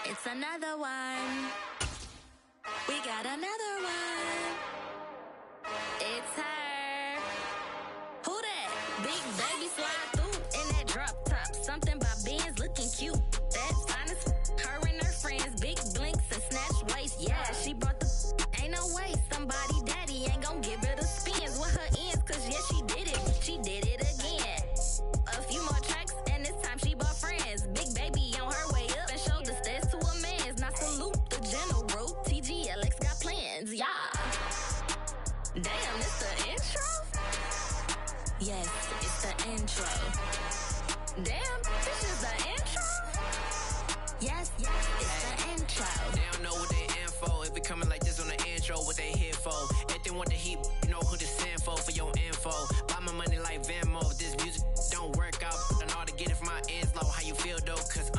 It's another one. We got another one. It's her. Who that? Big baby slide through in that drop top. Something by Benz looking cute. That's fine as her and her friends. Big blinks and snatch waist. Yeah, she brought the ain't no way. Somebody daddy ain't gon' give her the spins with her ends. Cause yeah, she did it. She did it again. A few more tracks and this time she bought friends. Big baby on her way up and showed the stairs to a man's. Now salute the general. TGLX got plans. Yeah. Damn, it's the intro? Yes, it's the intro. Damn, this is the intro? Yes, it's the intro. They don't know what they in for. If it coming like this on the intro, what they here for? If they want the heat, you know who to send for your info. Buy my money like Venmo. If this music don't work out, and all to get it from my ends low. How you feel though? Cause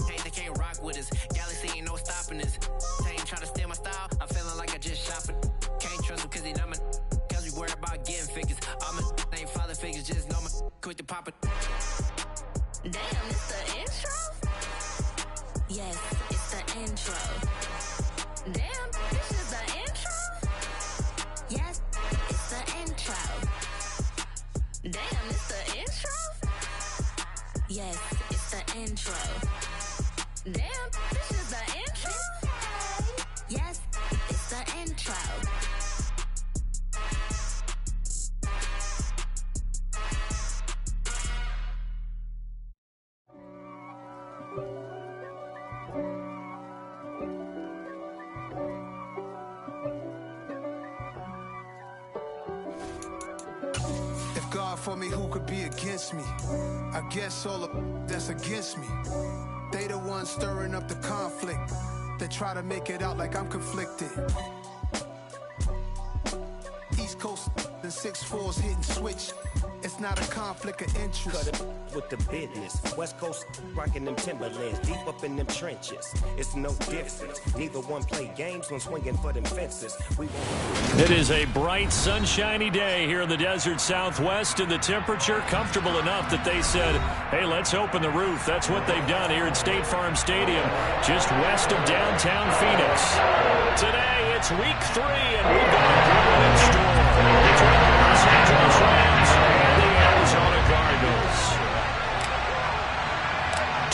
hey, they can't rock with us. Galaxy ain't no stopping us. They ain't try to steal my style. I'm feeling like I just shop it. Can't trust them cause they not my. Cause we worried about getting figures. All my ain't father figures, just know my quick to pop it. Damn, it's the intro? Yes, it's the intro. Damn, this is the intro? Yes, it's the intro. Damn, it's the intro? Yes, it's the intro. Damn, this is the intro? Yes, it's the intro. If God for me, who could be against me? I guess all of that's against me. They the ones stirring up the conflict. They try to make it out like I'm conflicted. East Coast and 6'4's hitting switch. It's not a conflict of interest. Cut it with the business. West Coast rocking them Timberlands, deep up in them trenches. It's no difference. Neither one play games when swinging for them fences. It is a bright, sunshiny day here in the desert Southwest, and the temperature comfortable enough that they said, hey, let's open the roof. That's what they've done here at State Farm Stadium, just west of downtown Phoenix. Today, it's week 3, and we've got a battle in store between the Los Angeles Rams and the Arizona Cardinals.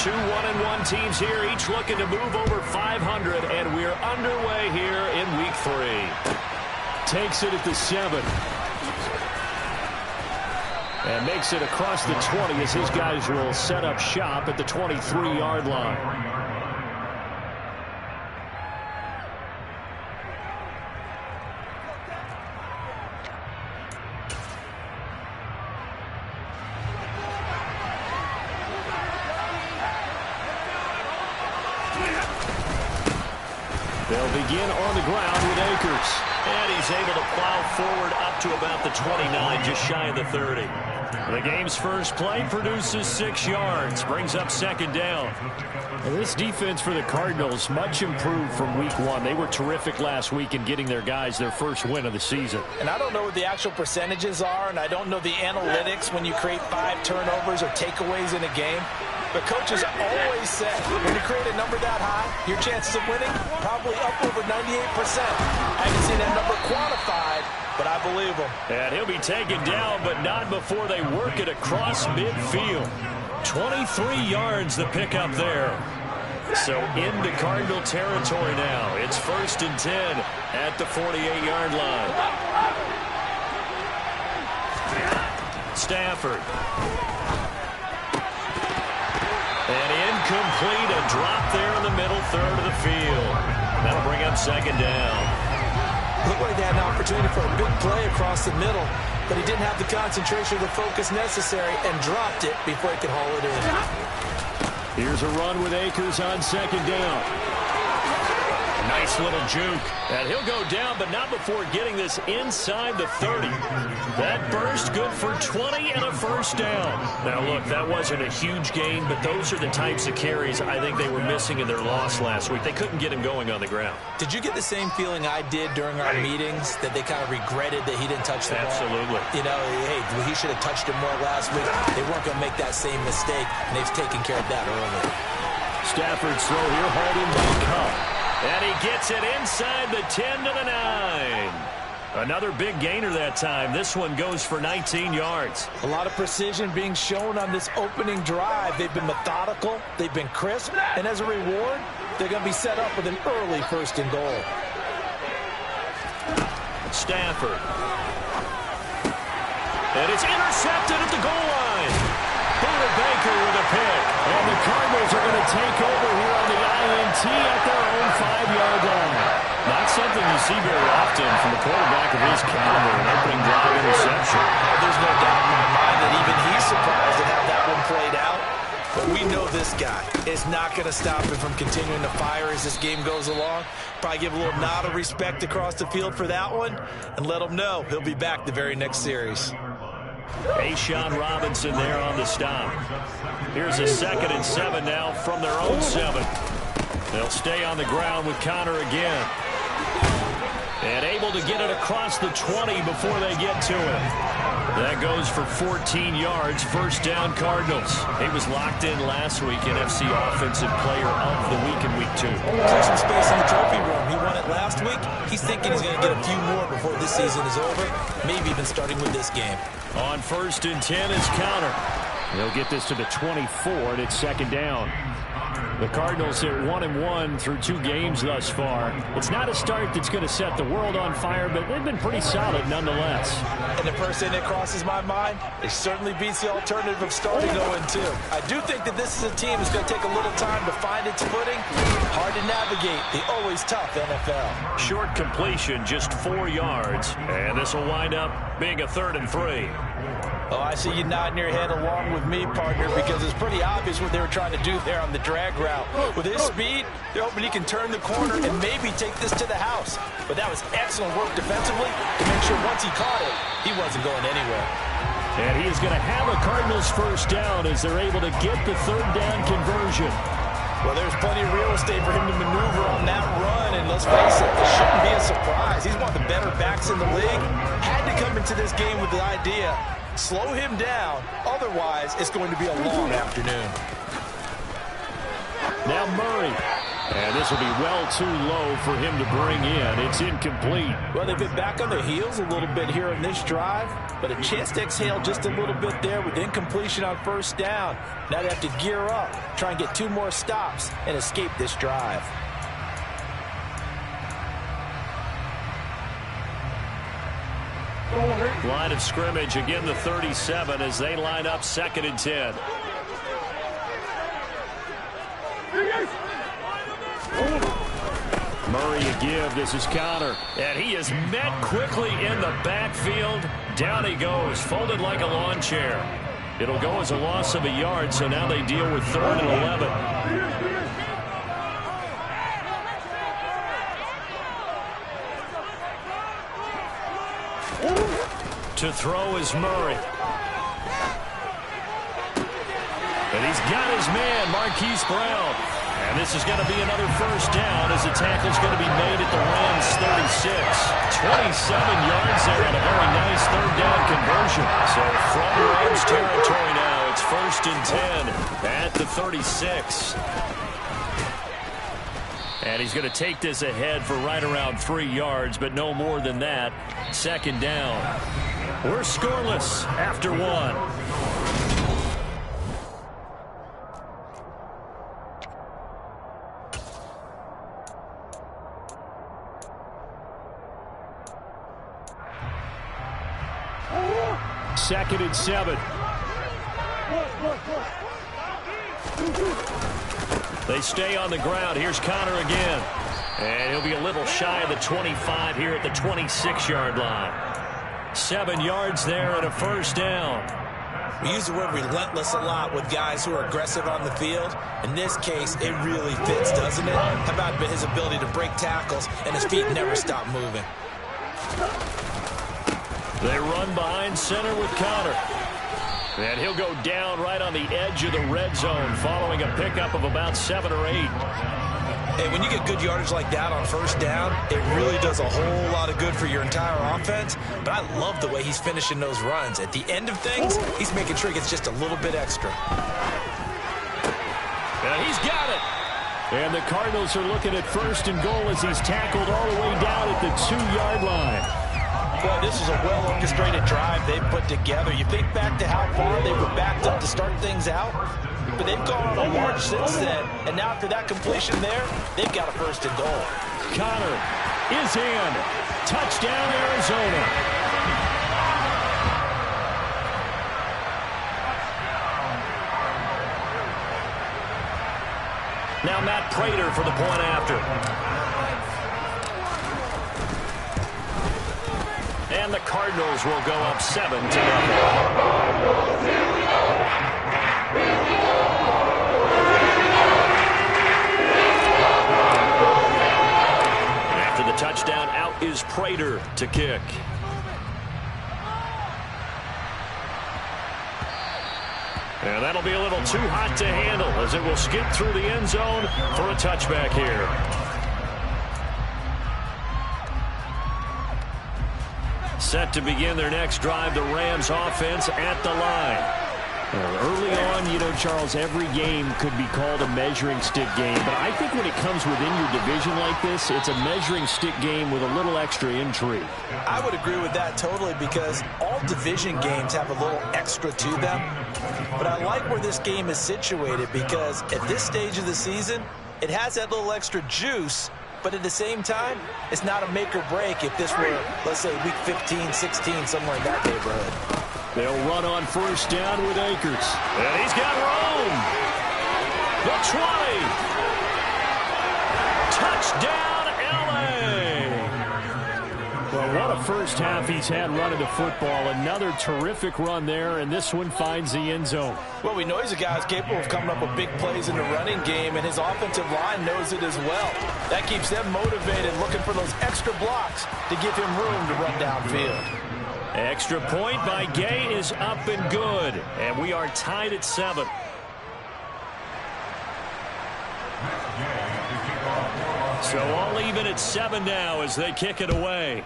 2 1-1 teams here, each looking to move over 500, and we're underway here in week 3. Takes it at the 7. And makes it across the 20 as his guys will set up shop at the 23-yard line. They'll begin on the ground with Akers. And he's able to plow forward up to about the 29, just shy of the 30. The game's first play produces 6 yards, brings up second down. And this defense for the Cardinals, much improved from week 1. They were terrific last week in getting their guys their first win of the season. And I don't know what the actual percentages are, and I don't know the analytics when you create 5 turnovers or takeaways in a game. But coaches always said, when you create a number that high, your chances of winning probably up over 98%. I haven't seen that number quantified, but I believe him. And he'll be taken down, but not before they work it across midfield. 23 yards the pickup there. So into Cardinal territory now. It's 1st and 10 at the 48-yard line. Stafford. And incomplete, a drop there in the middle third of the field. That'll bring up second down. Looked like they had an opportunity for a big play across the middle, but he didn't have the concentration or the focus necessary and dropped it before he could haul it in. Here's a run with Akers on second down. Nice little juke. And he'll go down, but not before getting this inside the 30. That burst good for 20 and a first down. Now, look, that wasn't a huge gain, but those are the types of carries I think they were missing in their loss last week. They couldn't get him going on the ground. Did you get the same feeling I did during our meetings, that they kind of regretted that he didn't touch the ball? Absolutely. You know, hey, he should have touched it more last week. They weren't going to make that same mistake, and they've taken care of that early. Stafford's throw here, hauled in by Cup. And he gets it inside the 10 to the 9. Another big gainer that time. This one goes for 19 yards. A lot of precision being shown on this opening drive. They've been methodical. They've been crisp. And as a reward, they're going to be set up with an early 1st and goal. Stafford. And it's intercepted at the goal line. Buda Baker with a pick. And the Cardinals are going to take over here on the INT at their own 5-yard line. Not something you see very often from the quarterback of his caliber, an opening drive interception. There's no doubt in my mind that even he's surprised at how that one played out. But we know this guy is not going to stop him from continuing to fire as this game goes along. Probably give a little nod of respect across the field for that one and let him know he'll be back the very next series. A'Shawn Robinson there on the stop. Here's a 2nd and 7 now from their own 7. They'll stay on the ground with Connor again. And able to get it across the 20 before they get to it. That goes for 14 yards. 1st down, Cardinals. He was locked in last week, NFC Offensive Player of the Week in Week 2. Clear some space in the trophy room. He won it last week. He's thinking he's going to get a few more before this season is over, maybe even starting with this game. On 1st and 10 is Connor. They'll get this to the 24, and it's 2nd down. The Cardinals are 1-1 through 2 games thus far. It's not a start that's going to set the world on fire, but they've been pretty solid nonetheless. And the first thing that crosses my mind, it certainly beats the alternative of starting 0-2. I do think that this is a team that's going to take a little time to find its footing. Hard to navigate the always tough NFL. Short completion, just 4 yards. And this will wind up being a 3rd and 3. Oh, I see you nodding your head along with me, partner, because it's pretty obvious what they were trying to do there on the drag route. With his speed, they're hoping he can turn the corner and maybe take this to the house. But that was excellent work defensively to make sure once he caught it, he wasn't going anywhere. And he is going to have a Cardinals 1st down as they're able to get the 3rd down conversion. Well, there's plenty of real estate for him to maneuver on that run, and let's face it, it shouldn't be a surprise. He's one of the better backs in the league. Had to come into this game with the idea, slow him down, otherwise it's going to be a long afternoon. Now Murray. And this will be well too low for him to bring in. It's incomplete. Well, they've been back on their heels a little bit here in this drive, but a chance to exhale just a little bit there with incompletion on 1st down. Now they have to gear up, try and get 2 more stops, and escape this drive. Line of scrimmage, again the 37 as they line up 2nd and 10. Murray a give. This is Connor. And he is met quickly in the backfield. Down he goes, folded like a lawn chair. It'll go as a loss of a yard, so now they deal with 3rd and 11. To throw is Murray. And he's got his man, Marquise Brown. And this is going to be another 1st down as the tackle's going to be made at the Rams 36. 27 yards there and a very nice 3rd down conversion. So from Rams territory now, it's 1st and 10 at the 36. And he's going to take this ahead for right around 3 yards, but no more than that. 2nd down. We're scoreless after 1. Second and 7. They stay on the ground. Here's Connor again. And he'll be a little shy of the 25 here at the 26-yard line. 7 yards there and a 1st down. We use the word relentless a lot with guys who are aggressive on the field. In this case, it really fits, doesn't it? How about his ability to break tackles and his feet never stop moving? They run behind center with Connor. And he'll go down right on the edge of the red zone following a pickup of about 7 or 8. Hey, when you get good yardage like that on 1st down, it really does a whole lot of good for your entire offense. But I love the way he's finishing those runs. At the end of things, he's making sure he gets just a little bit extra. And he's got it. And the Cardinals are looking at 1st and goal as he's tackled all the way down at the 2-yard line. Boy, this is a well-orchestrated drive they've put together. You think back to how far they were backed up to start things out, but they've gone on a march since then. And now after that completion there, they've got a 1st and goal. Connor is in. Touchdown, Arizona. Now Matt Prater for the point after. And the Cardinals will go up 7-0. After the touchdown, out is Prater to kick. And that'll be a little too hot to handle as it will skip through the end zone for a touchback here. Set to begin their next drive, the Rams offense at the line. Early on, you know, Charles, every game could be called a measuring stick game. But I think when it comes within your division like this, it's a measuring stick game with a little extra intrigue. I would agree with that totally because all division games have a little extra to them. But I like where this game is situated because at this stage of the season, it has that little extra juice. But at the same time, it's not a make or break if this were, let's say, week 15, 16, somewhere in that neighborhood. They'll run on 1st down with Akers. And he's got room. The 20. Touchdown, L.A. Well, what a first half he's had running the football. Another terrific run there, and this one finds the end zone. Well, we know he's a guy who's capable of coming up with big plays in the running game, and his offensive line knows it as well. That keeps them motivated, looking for those extra blocks to give him room to run downfield. Extra point by Gay is up and good. And we are tied at 7. So all even at 7 now as they kick it away.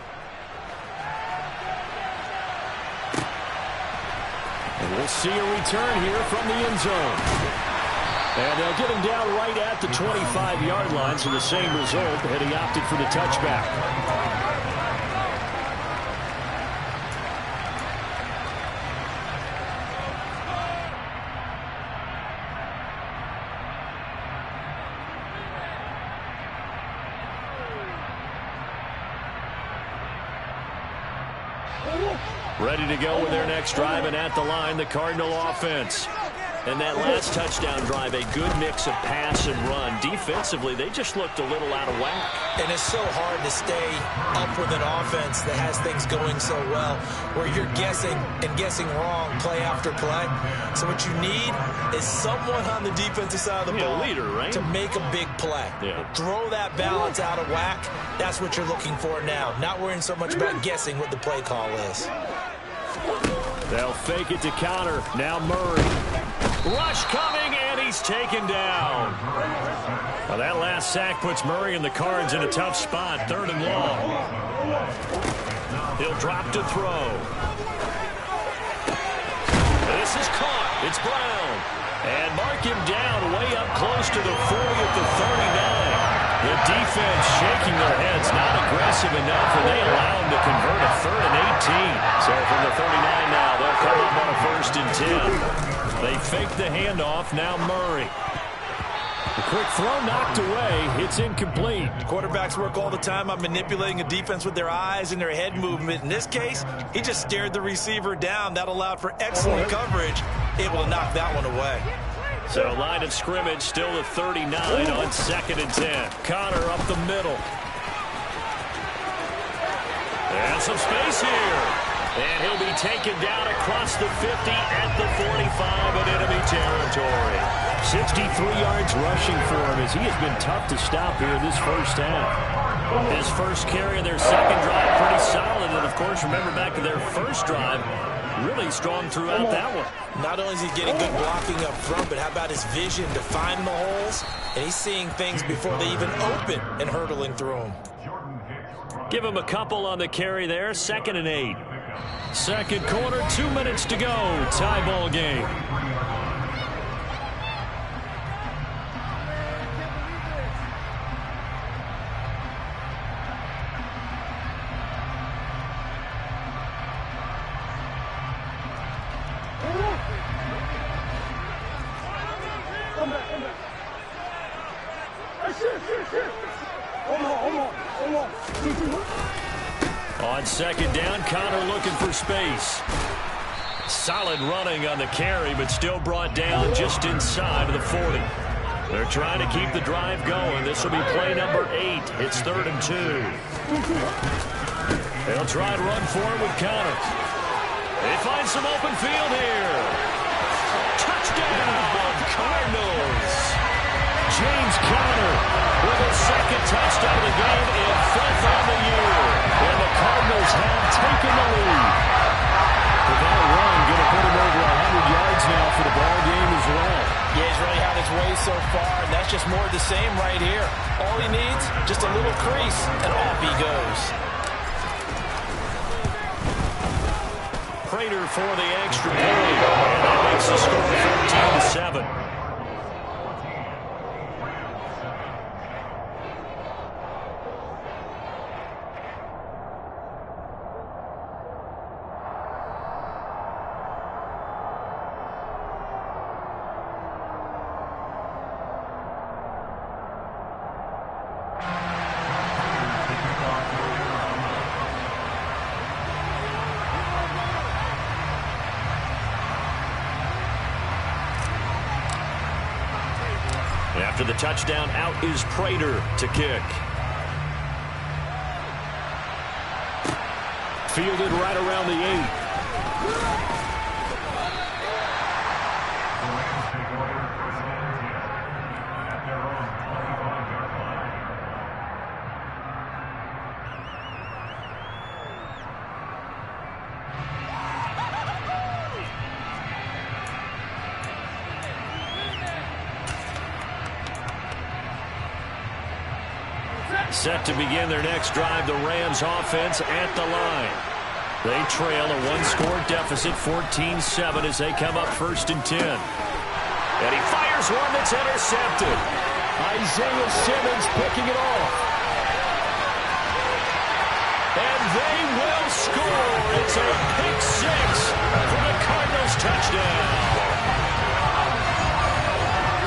And we'll see a return here from the end zone. And they'll get him down right at the 25-yard line, so the same result, and he opted for the touchback. Ready to go with their next drive, and at the line, the Cardinal offense. And that last touchdown drive, a good mix of pass and run. Defensively, they just looked a little out of whack. And it's so hard to stay up with an offense that has things going so well, where you're guessing and guessing wrong play after play. So what you need is someone on the defensive side of the ball leader, right? to make a big play. Yeah. Throw that balance out of whack. That's what you're looking for now. Not worrying so much about guessing what the play call is. They'll fake it to counter. Now Murray. Rush coming, and he's taken down. Well, that last sack puts Murray and the Cards in a tough spot. 3rd and long. He'll drop to throw. This is caught. It's Brown. And mark him down way up close to the 40 at the 39. The defense shaking their heads, not aggressive enough, and they allow him to convert a 3rd and 18. So from the 39 now, they'll come up on a 1st and 10. They fake the handoff, now Murray. The quick throw knocked away. It's incomplete. Quarterbacks work all the time on manipulating a defense with their eyes and their head movement. In this case, he just stared the receiver down. That allowed for excellent coverage. Able to knock that one away. So line of scrimmage still at 39 on 2nd and 10. Connor up the middle. And some space here. And he'll be taken down across the 50 at the 45 in enemy territory. 63 yards rushing for him as he has been tough to stop here this first half. His first carry of their second drive, pretty solid. And, of course, remember back to their first drive, really strong throughout that one. Not only is he getting good blocking up front, but how about his vision to find the holes? And he's seeing things before they even open and hurdling through them. Give him a couple on the carry there. 2nd and 8. Second quarter, 2 minutes to go. Tie ball game. On second down, Connor looking for space. Solid running on the carry, but still brought down just inside of the 40. They're trying to keep the drive going. This will be play number 8. It's 3rd and 2. They'll try and run for it with Connor. They find some open field here. Touchdown, Cardinals. James Conner with his second touchdown of the game and 5th on the year. And the Cardinals have taken the lead. With that run, going to put him over 100 yards now for the ball game as well. Yeah, he's really had his way so far, and that's just more of the same right here. All he needs, just a little crease, and off he goes. Prater for the extra point, and that makes the score 14-7. After the touchdown, out is Prater to kick. Fielded right around the 8. Set to begin their next drive, the Rams offense at the line. They trail a one-score deficit, 14-7, as they come up 1st and 10. And he fires one that's intercepted. Isaiah Simmons picking it off. And they will score. It's a pick 6 for the Cardinals touchdown.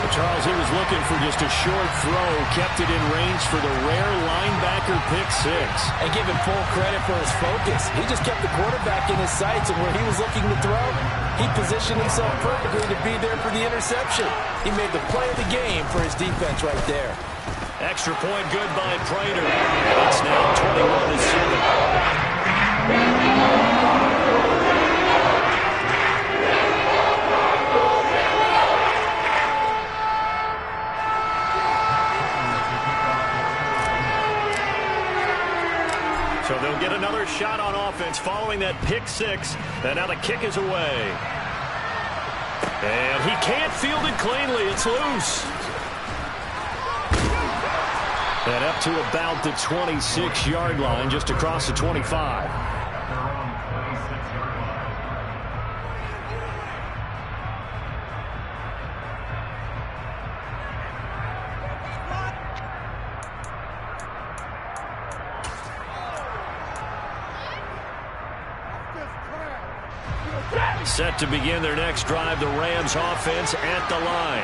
Charles, he was looking for just a short throw, kept it in range for the rare linebacker pick 6. And give him full credit for his focus. He just kept the quarterback in his sights, and where he was looking to throw, he positioned himself perfectly to be there for the interception. He made the play of the game for his defense right there. Extra point good by Prater. It's now 21-7. So they'll get another shot on offense following that pick 6. And now the kick is away. And he can't field it cleanly. It's loose. And up to about the 26-yard line, just across the 25. Set to begin their next drive, the Rams offense at the line.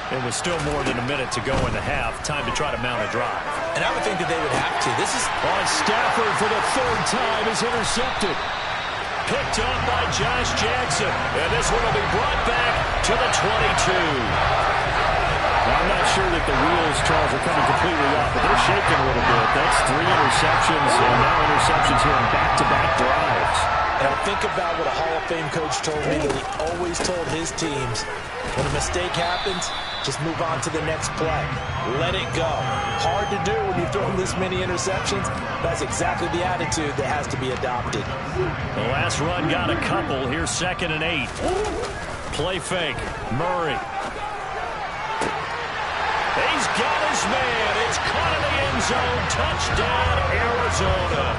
It was still more than a minute to go in the half. Time to try to mount a drive. And I would think that they would have to. This is on Stafford for the 3rd time is intercepted. Picked up by Josh Jackson. And this one will be brought back to the 22. I'm not sure that the wheels, Charles, are coming completely off, but they're shaking a little bit. That's 3 interceptions, and now interceptions here in back-to-back drives. Now think about what a Hall of Fame coach told me that he always told his teams, when a mistake happens, just move on to the next play. Let it go. Hard to do when you throw this many interceptions. That's exactly the attitude that has to be adopted. The last run got a couple. Here's 2nd and 8. Play fake. Murray. He's got his man. It's caught in the end zone. Touchdown, Arizona.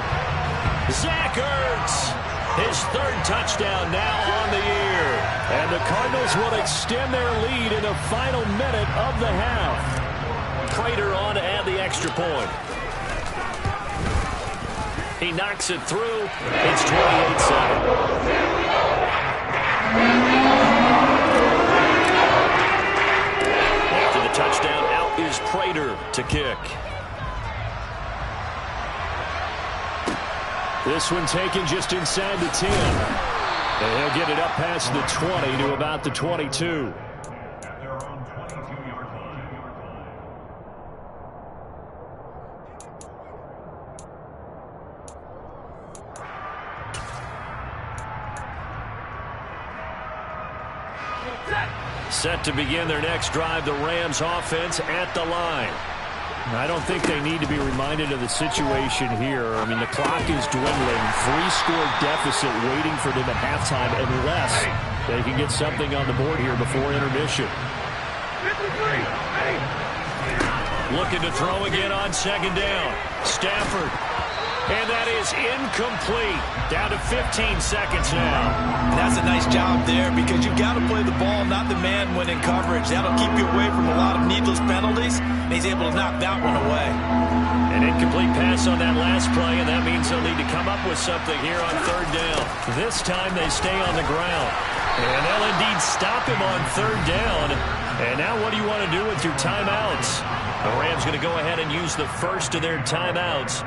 Zach Ertz. His 3rd touchdown now on the year. And the Cardinals will extend their lead in the final minute of the half. Prater on to add the extra point. He knocks it through. It's 28-7. After the touchdown, out is Prater to kick. This one taken just inside the 10. And he'll get it up past the 20 to about the 22. Set to begin their next drive, the Rams offense at the line. I don't think they need to be reminded of the situation here. I mean, the clock is dwindling. 3-score deficit waiting for them at halftime unless they can get something on the board here before intermission. Looking to throw again on second down. Stafford. And that is incomplete. Down to 15 seconds now. And that's a nice job there because you've got to play the ball, not the man when in coverage. That'll keep you away from a lot of needless penalties. And he's able to knock that one away. An incomplete pass on that last play, and that means they'll need to come up with something here on third down. This time they stay on the ground. And they'll indeed stop him on third down. And now what do you want to do with your timeouts? The Rams going to go ahead and use the first of their timeouts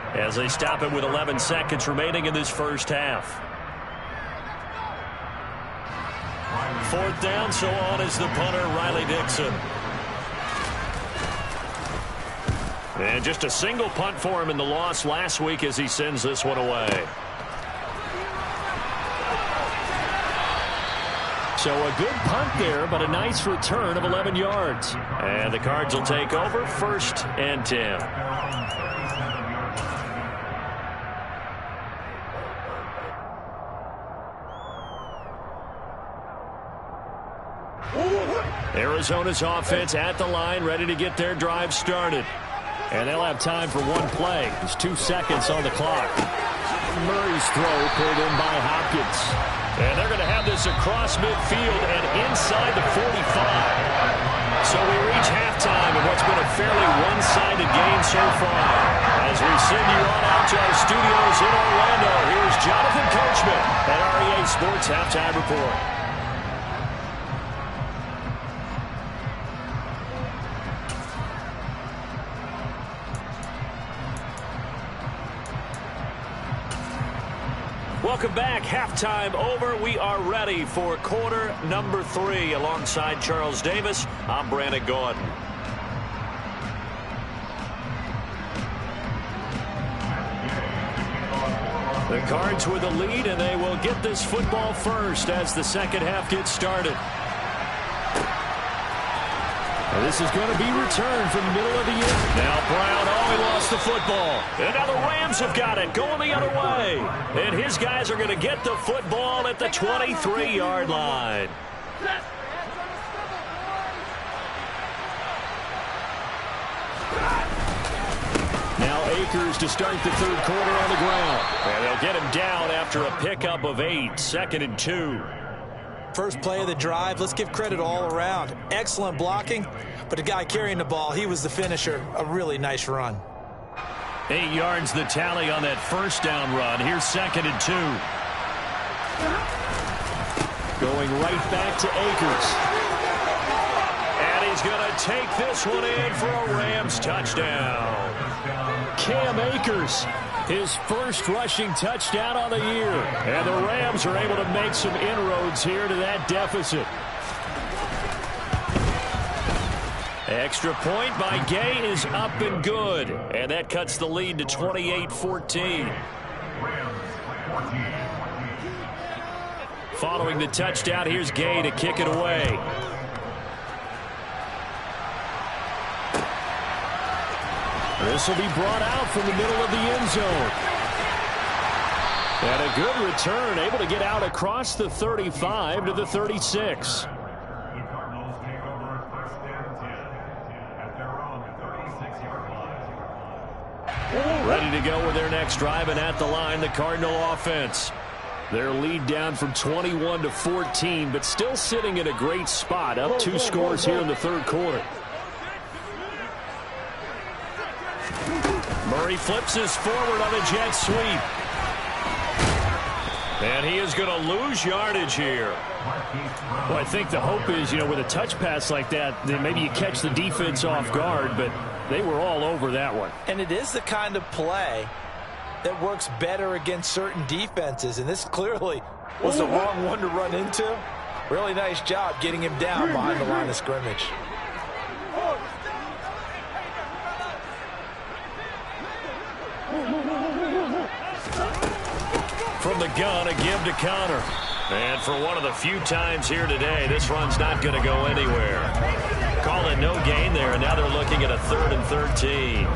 as they stop it with 11 seconds remaining in this first half. Fourth down, so on is the punter, Riley Dixon. And just a single punt for him in the loss last week as he sends this one away. So a good punt there, but a nice return of 11 yards. And the Cards will take over, 1st and 10. Arizona's offense at the line, ready to get their drive started. And they'll have time for one play. There's 2 seconds on the clock. Murray's throw pulled in by Hopkins. And they're going to have this across midfield and inside the 45. So we reach halftime in what's been a fairly one-sided game so far. As we send you on out to our studios in Orlando, here's Jonathan Coachman at REA Sports Halftime Report. Welcome back. Halftime over. We are ready for quarter number 3. Alongside Charles Davis, I'm Brandon Gordon. The Cards with the lead, and they will get this football first as the second half gets started. And this is going to be returned from the middle of the end. Now Brown, he lost the football. And now the Rams have got it, going the other way. And his guys are going to get the football at the 23-yard line. Now Akers to start the third quarter on the ground. And they'll get him down after a pickup of 8, 2nd and 2. First play of the drive, let's give credit all around. Excellent blocking, but the guy carrying the ball, he was the finisher. A really nice run. 8 yards the tally on that first down run. Here's 2nd and 2. Going right back to Akers. And he's going to take this one in for a Rams touchdown. Cam Akers, his first rushing touchdown on the year. And the Rams are able to make some inroads here to that deficit. Extra point by Gay is up and good. And that cuts the lead to 28-14. Following the touchdown, here's Gay to kick it away. This will be brought out from the middle of the end zone. And a good return, able to get out across the 35 to the 36. Ready to go with their next drive, and at the line, the Cardinal offense. Their lead down from 21 to 14, but still sitting in a great spot, up 2 scores here in the third quarter. Murray flips his forward on a jet sweep. And he is going to lose yardage here. Well, I think the hope is, with a touch pass like that, then maybe you catch the defense off guard, but they were all over that one. And it is the kind of play that works better against certain defenses, and this clearly was the wrong one to run into. Really nice job getting him down behind the line of scrimmage. From the gun, a give to Connor. And for one of the few times here today, this run's not going to go anywhere. Call it no gain there, and now they're looking at a 3rd and 13.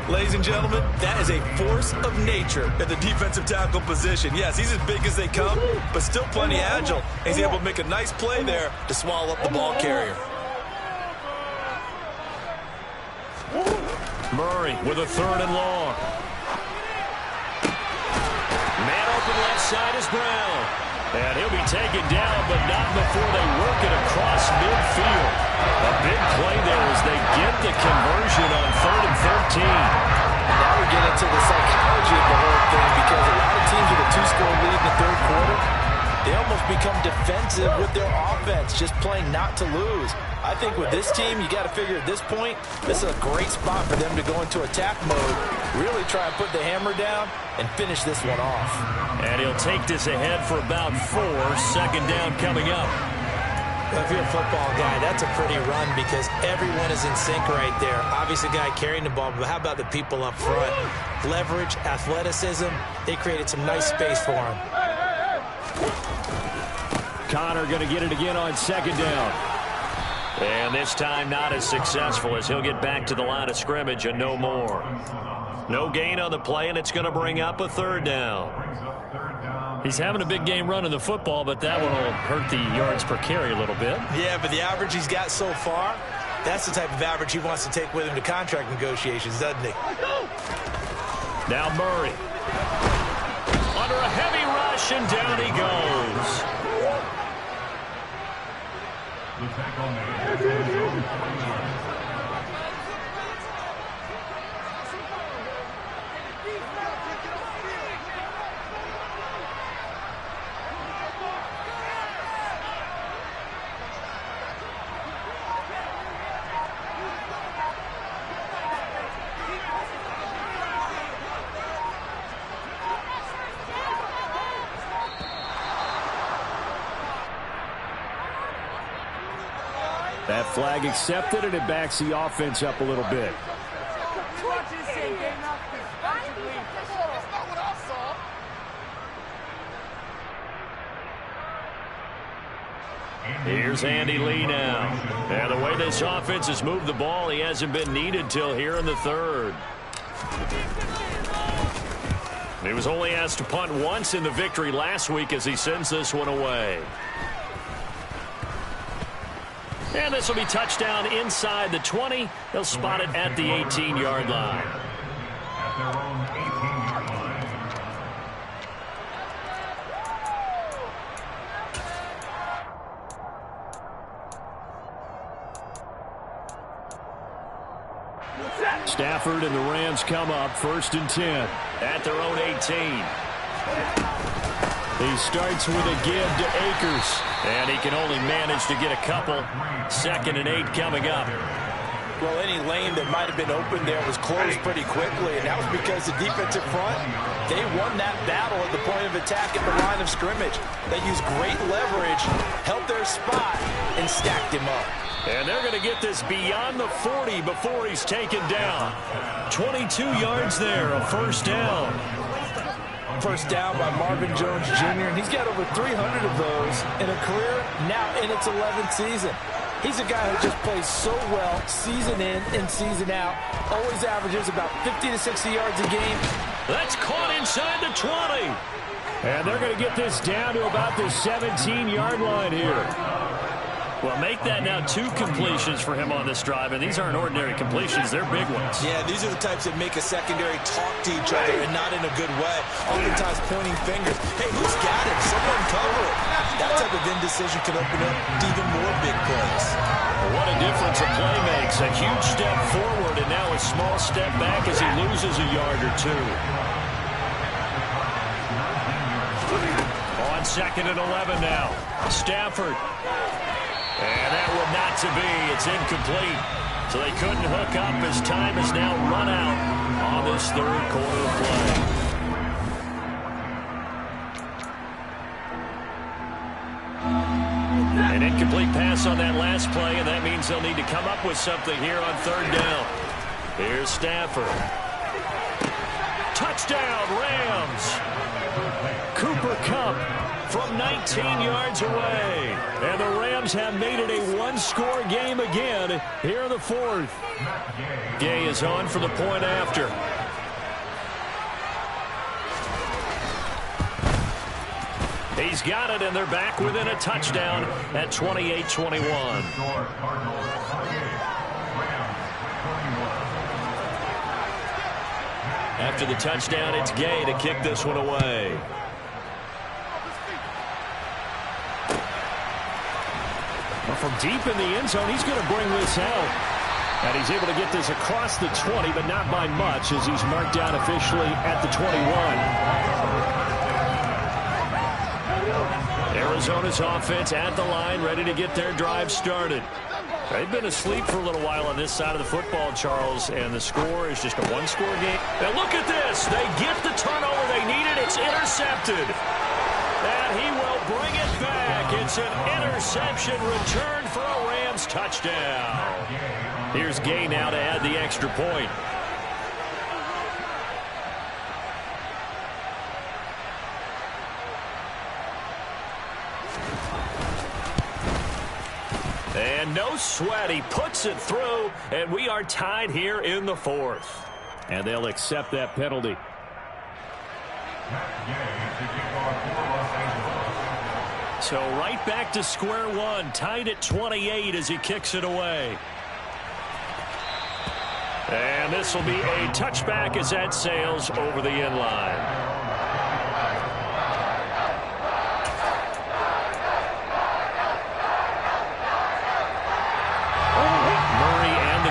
Ladies and gentlemen, that is a force of nature at the defensive tackle position. Yes, he's as big as they come, but still plenty agile. He's able to make a nice play there to swallow up the ball carrier. Murray with a 3rd and long. Man open left side is Brown. And he'll be taken down, but not before they work it across midfield. A big play there as they get the conversion on 3rd and 13. Now we get into the psychology of the whole thing, because a lot of teams with a 2-score lead in the 3rd quarter, they almost become defensive with their offense, just playing not to lose. I think with this team, you got to figure at this point, this is a great spot for them to go into attack mode, really try and put the hammer down and finish this one off. And he'll take this ahead for about 4. 2nd down coming up. Well, if you're a football guy, that's a pretty run because everyone is in sync right there. Obviously, the guy carrying the ball, but how about the people up front? Leverage, athleticism, they created some nice space for him. Connor going to get it again on 2nd down. And this time not as successful as he'll get back to the line of scrimmage and no more. No gain on the play, and it's going to bring up a 3rd down. He's having a big game running the football, but that one will hurt the yards per carry a little bit. Yeah, but the average he's got so far, that's the type of average he wants to take with him to contract negotiations, doesn't he? Now Murray. Under a heavy rush, and down he goes. That flag accepted, and it backs the offense up a little bit. Here's Andy Lee now. And the way this offense has moved the ball, he hasn't been needed till here in the 3rd. He was only asked to punt once in the victory last week as he sends this one away. And this will be touchdown inside the 20. They'll spot it at the 18-yard line. Stafford and the Rams come up 1st and 10 at their own 18. He starts with a give to Akers. And he can only manage to get a couple. 2nd and 8 coming up. Well, any lane that might have been open there was closed pretty quickly, and that was because the defensive front, they won that battle at the point of attack at the line of scrimmage. They used great leverage, held their spot, and stacked him up. And they're going to get this beyond the 40 before he's taken down. 22 yards there, a 1st down. 1st down by Marvin Jones Jr., and he's got over 300 of those in a career now in its 11th season. He's a guy who just plays so well season in and season out. Always averages about 50 to 60 yards a game. That's caught inside the 20. And they're going to get this down to about the 17-yard line here. Well, make that now 2 completions for him on this drive, and these aren't ordinary completions. They're big ones. Yeah, these are the types that make a secondary talk to each other and not in a good way. Oftentimes pointing fingers. Hey, who's got it? Someone cover it. That type of indecision can open up even more big plays. What a difference a play makes. A huge step forward and now a small step back as he loses a yard or 2. 2nd and 11 now. Stafford. And that would not to be. It's incomplete. So they couldn't hook up as time has now run out on this third quarter play. An incomplete pass on that last play, and that means they'll need to come up with something here on 3rd down. Here's Stafford. Touchdown, Rams. Cooper Kupp from 19 yards away. And the Rams have made it a one-score game again here in the 4th. Gay is on for the point after. He's got it, and they're back within a touchdown at 28-21. After the touchdown, it's Gay to kick this one away. Well, from deep in the end zone, he's going to bring this out. And he's able to get this across the 20, but not by much, as he's marked down officially at the 21. Arizona's offense at the line, ready to get their drive started. They've been asleep for a little while on this side of the football, Charles, and the score is just a one-score game. And look at this. They get the turnover they needed. It's intercepted. And he will bring it back. It's an interception return for a Rams touchdown. Here's Gay now to add the extra point. And no sweat, he puts it through, and we are tied here in the 4th. And they'll accept that penalty. So right back to square one, tied at 28 as he kicks it away. And this will be a touchback as that sails over the end line.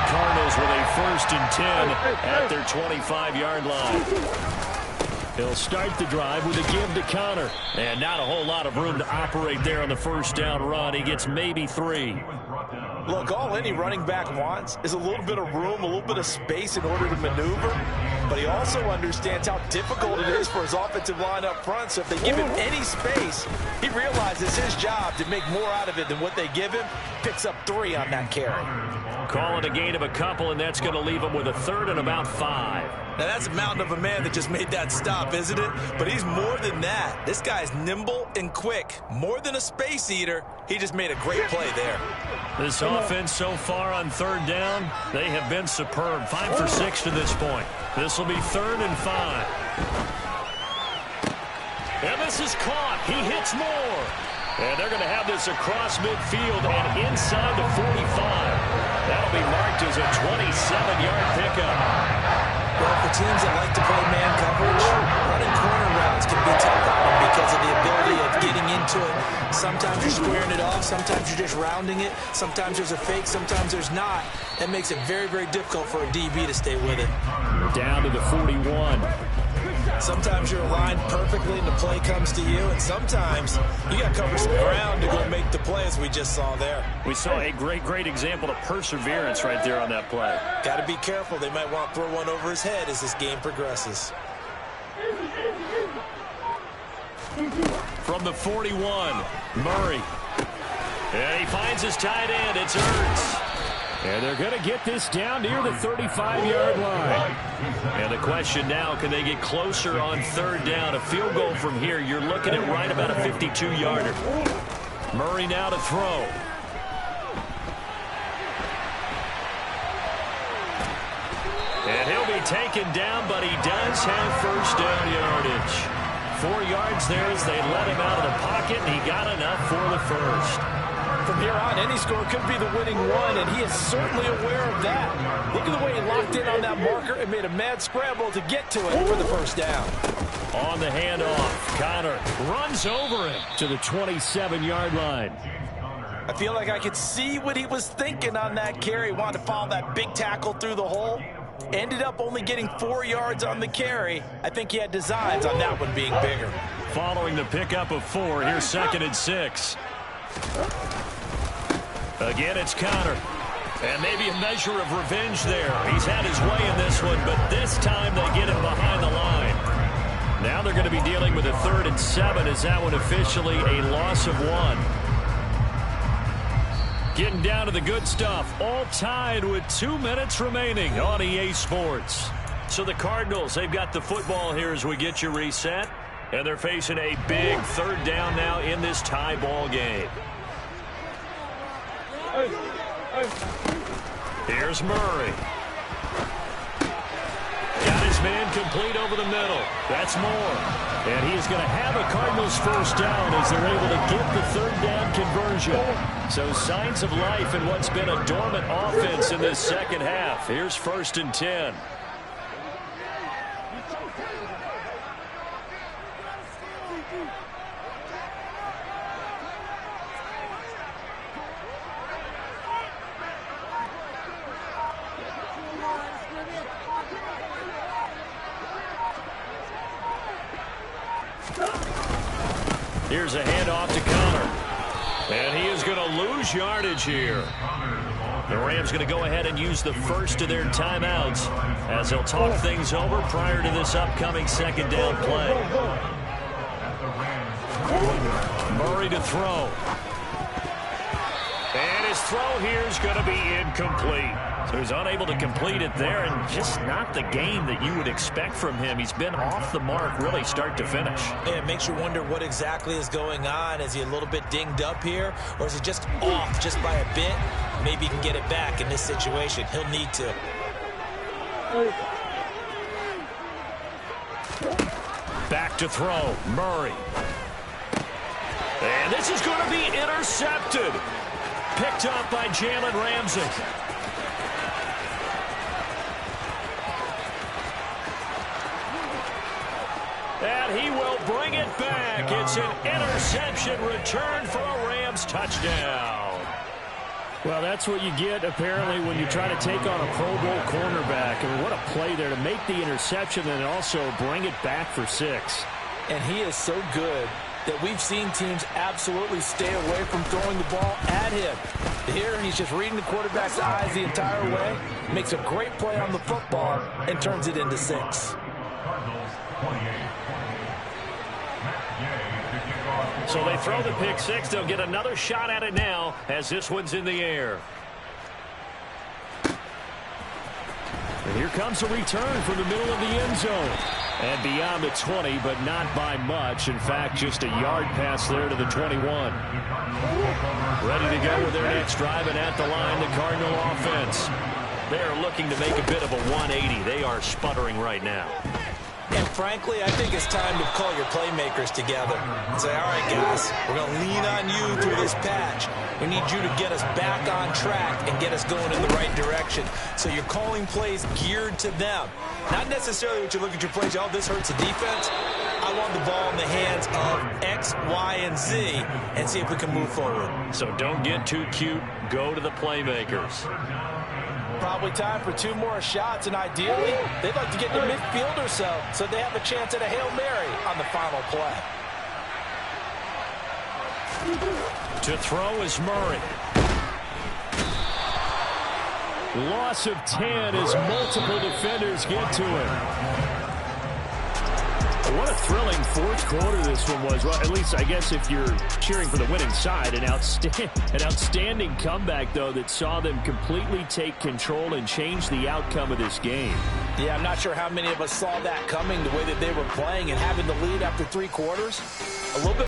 Cardinals with a 1st and 10 at their 25-yard line. He'll start the drive with a give to Connor. And not a whole lot of room to operate there on the 1st down run. He gets maybe 3. Look, all any running back wants is a little bit of room, a little bit of space in order to maneuver. But he also understands how difficult it is for his offensive line up front. So if they give him any space, he realizes his job to make more out of it than what they give him. Picks up 3 on that carry. Call it a gain of a couple, and that's going to leave him with a 3rd and about 5. Now, that's a mountain of a man that just made that stop, isn't it? But he's more than that. This guy's nimble and quick. More than a space eater. He just made a great play there. This offense so far on 3rd down, they have been superb. 5 for 6 to this point. This will be 3rd and 5. And this is caught. He hits more. And they're going to have this across midfield and inside the 45. That'll be marked as a 27-yard pickup. Well, for teams that like to play man coverage, running corner routes can be tough on them because of the ability of getting into it. Sometimes you're squaring it off. Sometimes you're just rounding it. Sometimes there's a fake. Sometimes there's not. That makes it very, very difficult for a DB to stay with it. Down to the 41. Sometimes you're aligned perfectly and the play comes to you, and sometimes you got to cover some ground to go make the play, as we just saw there. We saw a great example of perseverance right there on that play. Got to be careful. They might want to throw one over his head as this game progresses. From the 41, Murray. And he finds his tight end. It's Ertz. And they're going to get this down near the 35-yard line. And the question now, can they get closer on 3rd down? A field goal from here, you're looking at right about a 52-yarder. Murray now to throw. And he'll be taken down, but he does have 1st down yardage. 4 yards there as they let him out of the pocket, and he got enough for the 1st. From here on, any score could be the winning one, and he is certainly aware of that. Look at the way he locked in on that marker and made a mad scramble to get to it for the 1st down. On the handoff, Connor runs over him to the 27-yard line. I feel like I could see what he was thinking on that carry. Wanted to follow that big tackle through the hole. Ended up only getting 4 yards on the carry. I think he had designs on that one being bigger. Following the pickup of 4, here's 2nd and 6. Again, it's Connor. And maybe a measure of revenge there. He's had his way in this one, but this time they get him behind the line. Now they're going to be dealing with a 3rd and 7 as that one officially a loss of 1. Getting down to the good stuff. All tied with 2 minutes remaining on EA Sports. So the Cardinals, they've got the football here as we get you reset. And they're facing a big 3rd down now in this tie ball game. Here's Murray. Got his man complete over the middle. That's Moore. And he's going to have a Cardinals 1st down as they're able to get the 3rd down conversion. So signs of life in what's been a dormant offense in this 2nd half. Here's 1st and 10. Here's a handoff to Connor. And he is going to lose yardage here. The Rams going to go ahead and use the first of their timeouts as they'll talk things over prior to this upcoming 2nd down play. Murray to throw. And his throw here is going to be incomplete. So he's unable to complete it there, and just not the game that you would expect from him. He's been off the mark really start to finish. Yeah, it makes you wonder what exactly is going on. Is he a little bit dinged up here, or is he just off just by a bit? Maybe he can get it back in this situation. He'll need to. Back to throw, Murray. And this is going to be intercepted. Picked up by Jalen Ramsey. And he will bring it back. It's an interception return for a Rams touchdown. Well, that's what you get, apparently, when you try to take on a Pro Bowl cornerback. I mean, what a play there to make the interception and also bring it back for 6. And he is so good that we've seen teams absolutely stay away from throwing the ball at him. Here, he's just reading the quarterback's eyes the entire way, makes a great play on the football, and turns it into 6. So they throw the pick 6. They'll get another shot at it now as this one's in the air. And here comes a return from the middle of the end zone. And beyond the 20, but not by much. In fact, just a yard pass there to the 21. Ready to go with their next drive, and at the line, the Cardinal offense. They are looking to make a bit of a 180. They are sputtering right now. And frankly, I think it's time to call your playmakers together and say, all right, guys, we're going to lean on you through this patch. We need you to get us back on track and get us going in the right direction. So you're calling plays geared to them. Not necessarily what you look at your plays, oh, this hurts the defense. I want the ball in the hands of X, Y, and Z and see if we can move forward. So don't get too cute. Go to the playmakers. Probably time for 2 more shots, and ideally, they'd like to get to midfield or so they have a chance at a Hail Mary on the final play. To throw is Murray. Loss of 10 as multiple defenders get to him. What a thrilling 4th quarter this one was. Well, at least I guess if you're cheering for the winning side, an outstanding comeback, though, that saw them completely take control and change the outcome of this game. Yeah, I'm not sure how many of us saw that coming, the way that they were playing and having the lead after 3 quarters. A little bit